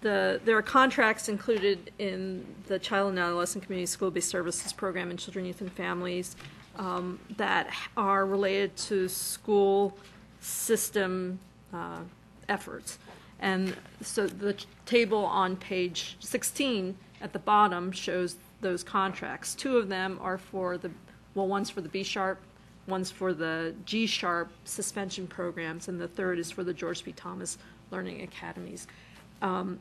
There are contracts included in the Child and Adolescent Community School-Based Services Program in Children, Youth, and Families that are related to school system efforts. And so the table on page 16 at the bottom shows those contracts. Two of them are for one's for the B-sharp, one's for the G-sharp suspension programs, and the third is for the George B. Thomas Learning Academies. And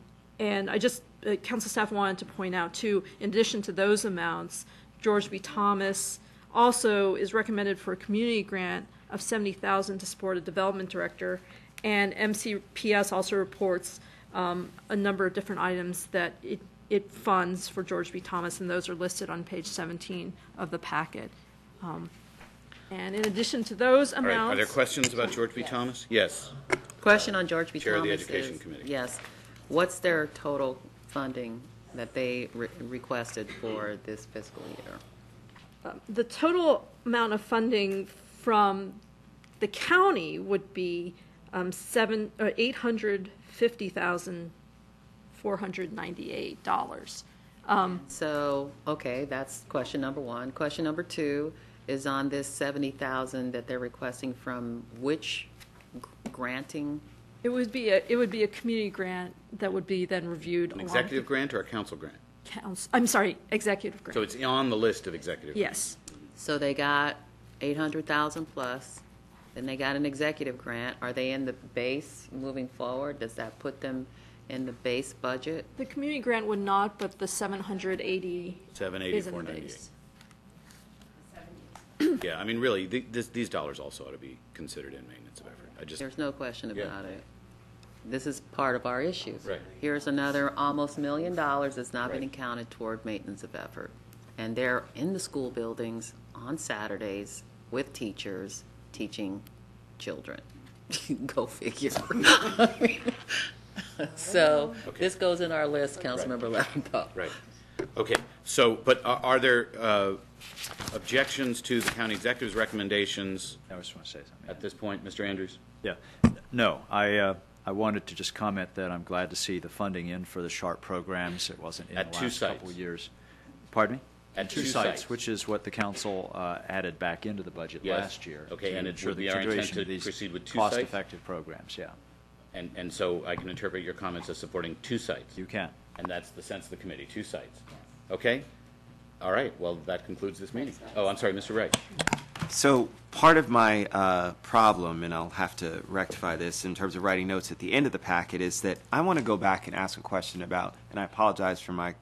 council staff wanted to point out too, in addition to those amounts, George B. Thomas also is recommended for a community grant of $70,000 to support a development director, and MCPS also reports a number of different items that it funds for George B. Thomas, and those are listed on page 17 of the packet. And in addition to those amounts... All right. Are there questions about George B. Thomas? Yes. Question on George B. Chair Thomas of the Education Committee. Yes. What's their total funding that they requested for this fiscal year? The total amount of funding from the county would be $850,498. So, okay, that's question number one. Question number two is on this $70,000 that they're requesting from which granting? It would be a community grant that would be then reviewed. An executive grant or a council grant? I'm sorry, executive grant. So it's on the list of executive grants. Yes. So they got $800,000 plus, then they got an executive grant. Are they in the base moving forward? Does that put them in the base budget? The community grant would not, but the 780 is in the 498. base. Yeah, I mean, really, these dollars also ought to be considered in maintenance of effort. There's no question about Yeah. it. This is part of our issues. Right. Here's another almost $1 million that's not Right. being counted toward maintenance of effort. And they're in the school buildings on Saturdays with teachers teaching children. Go figure. So Okay. this goes in our list, Councilmember Laventhal. Right. Okay. So, but are there objections to the county executive's recommendations I just want to say something. at this point, Mr. Andrews? Yeah. No, I wanted to just comment that I'm glad to see the funding in for the SHARP programs. It wasn't in At the two last couple sites. of years. Pardon me? At two sites, which is what the council added back into the budget Yes. last year. Okay, to and it ensure would the be our intent continuation to of these proceed with two sites? cost-effective programs, yeah. And so I can interpret your comments as supporting two sites. You can. And that's the sense of the committee, two sites. Okay? All right. Well, that concludes this meeting. Oh, I'm sorry, Mr. Wright. So part of my problem, and I'll have to rectify this in terms of writing notes at the end of the packet, is that I want to go back and ask a question about, and I apologize for my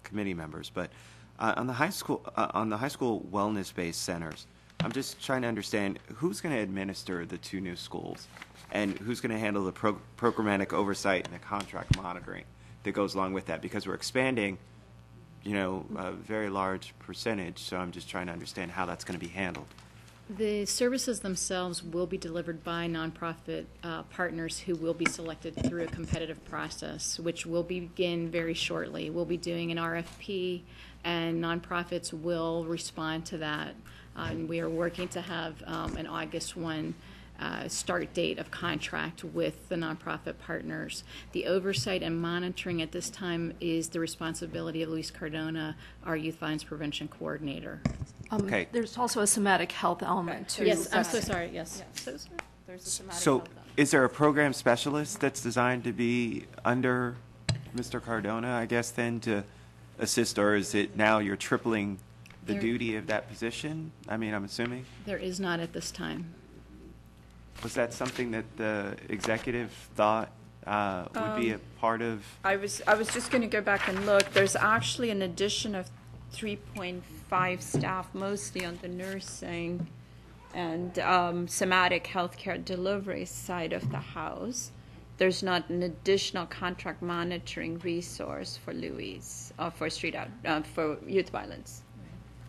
committee members, but on the high school wellness-based centers, I'm just trying to understand who's going to administer the two new schools, and who's going to handle the programmatic oversight and the contract monitoring that goes along with that, because we're expanding, a very large percentage. So I'm just trying to understand how that's going to be handled. The services themselves will be delivered by nonprofit partners who will be selected through a competitive process, which will begin very shortly. We'll be doing an RFP, and nonprofits will respond to that. And we are working to have an August 1 start date of contract with the nonprofit partners. The oversight and monitoring at this time is the responsibility of Luis Cardona, our Youth Violence Prevention Coordinator. Okay. There's also a somatic health element to Yes, I'm that. so sorry, yes. There's a somatic So health element. is there a program specialist that's designed to be under Mr. Cardona, I guess, then to assist, or is it now you're tripling the duty of that position? I mean, I'm assuming. There is not at this time. Was that something that the executive thought would be a part of? I was just going to go back and look. There's actually an addition of 3.5 staff, mostly on the nursing and somatic healthcare delivery side of the house. There's not an additional contract monitoring resource for Louise, for street out, for youth violence.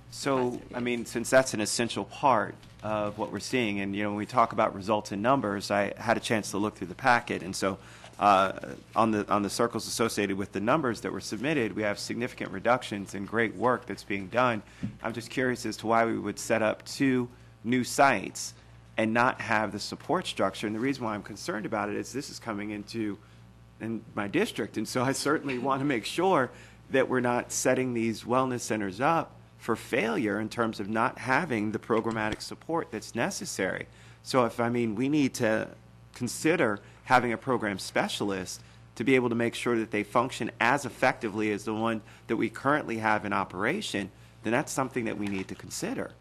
So, I mean, since that's an essential part of what we're seeing, and, when we talk about results in numbers, I had a chance to look through the packet, and so on the circles associated with the numbers that were submitted, we have significant reductions and great work that's being done. I'm just curious as to why we would set up two new sites and not have the support structure. And the reason why I'm concerned about it is this is coming into in my district. And so I certainly want to make sure that we're not setting these wellness centers up for failure in terms of not having the programmatic support that's necessary. So we need to consider having a program specialist to be able to make sure that they function as effectively as the one that we currently have in operation, then that's something that we need to consider.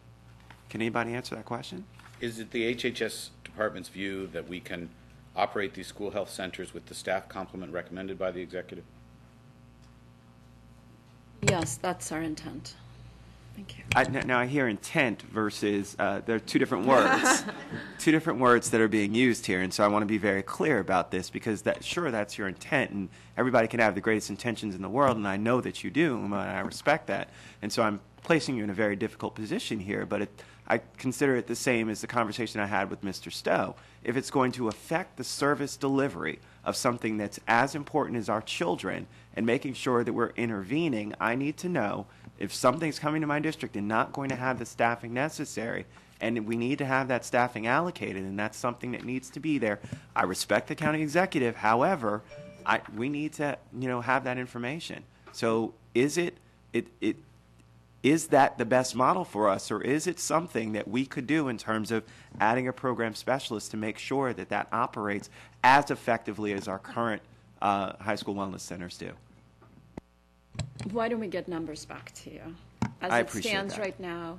Can anybody answer that question? Is it the HHS department's view that we can operate these school health centers with the staff complement recommended by the executive? Yes, that's our intent. Thank you. Now I hear intent versus, there are two different words, two different words that are being used here, and so I want to be very clear about this because that's your intent, and everybody can have the greatest intentions in the world, and I know that you do, and I respect that, and so I'm placing you in a very difficult position here, but I consider it the same as the conversation I had with Mr. Stowe. If it's going to affect the service delivery of something that's as important as our children and making sure that we're intervening, I need to know if something's coming to my district and not going to have the staffing necessary, and we need to have that staffing allocated, and that's something that needs to be there. I respect the county executive. However, we need to, have that information. So is is that the best model for us, or is it something that we could do in terms of adding a program specialist to make sure that that operates as effectively as our current high school wellness centers do? Why don't we get numbers back to you? I As it appreciate stands that. right now,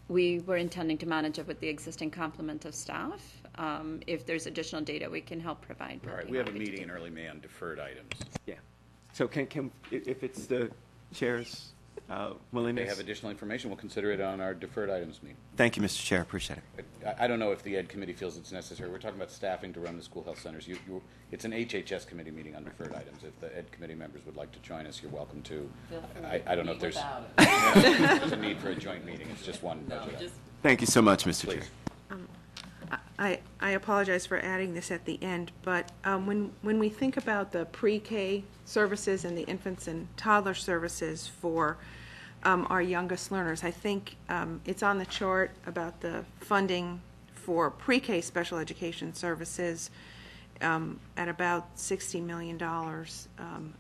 we were intending to manage it with the existing complement of staff. If there's additional data we can help provide. All right, we have a meeting in early May on deferred items. Yeah. So if it's the chair's If willingness? they have additional information, we'll consider it on our deferred items meeting. Thank you, Mr. Chair. Appreciate it. I don't know if the Ed Committee feels it's necessary. We're talking about staffing to run the school health centers. It's an HHS committee meeting on deferred items. If the Ed Committee members would like to join us, you're welcome to. I don't know if there's a need for a joint meeting. It's just one budget. Thank you so much, Mr. Chair. Please. I apologize for adding this at the end, but when we think about the pre-K services and the infants and toddler services for our youngest learners, I think it's on the chart about the funding for pre-K special education services at about $60 million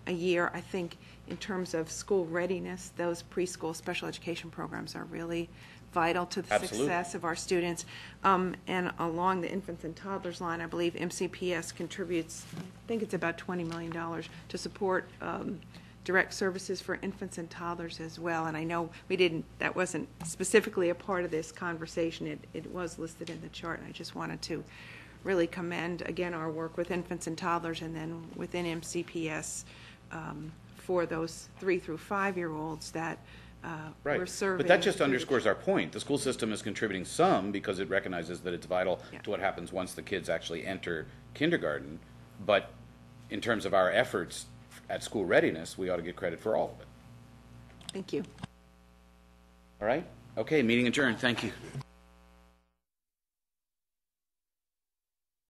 a year. I think in terms of school readiness, those preschool special education programs are really vital to the Absolutely. success of our students. And along the infants and toddlers line, I believe MCPS contributes, I think it's about $20 million to support direct services for infants and toddlers as well. And I know that wasn't specifically a part of this conversation. It was listed in the chart, and I just wanted to really commend, again, our work with infants and toddlers and then within MCPS for those 3 through 5-year-olds that Right. we're serving. But that just underscores our point. The school system is contributing some because it recognizes that it's vital Yeah. to what happens once the kids actually enter kindergarten. But in terms of our efforts at school readiness, we ought to get credit for all of it. Thank you. All right? Okay, meeting adjourned. Thank you.